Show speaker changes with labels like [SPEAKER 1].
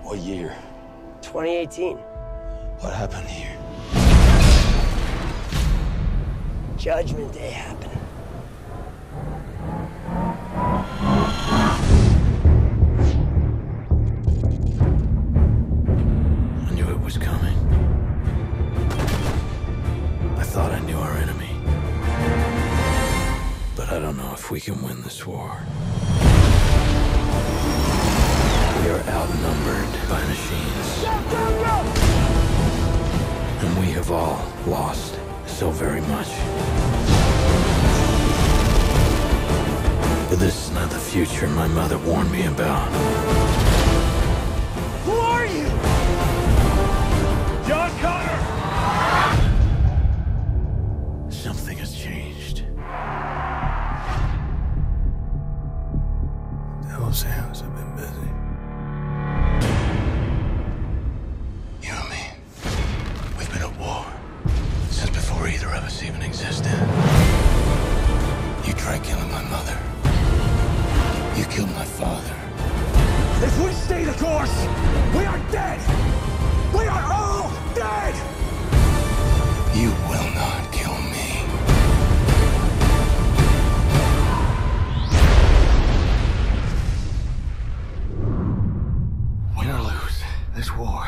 [SPEAKER 1] What year?
[SPEAKER 2] 2018.
[SPEAKER 1] What happened here?
[SPEAKER 2] Judgment Day happened.
[SPEAKER 3] I knew it was coming. I thought I knew our enemy. But I don't know if we can win this war. We are outnumbered by machines. And we have all lost so very much. But this is not the future my mother warned me about.
[SPEAKER 2] Who are you?
[SPEAKER 3] John Connor! Something has changed. Devil's hands have been busy. You and me, we've been at war since before either of us even existed. You tried killing my mother. You killed my father.
[SPEAKER 4] If we stay the course, we are dead! We are all dead!
[SPEAKER 3] You will not kill me. Win or lose, this war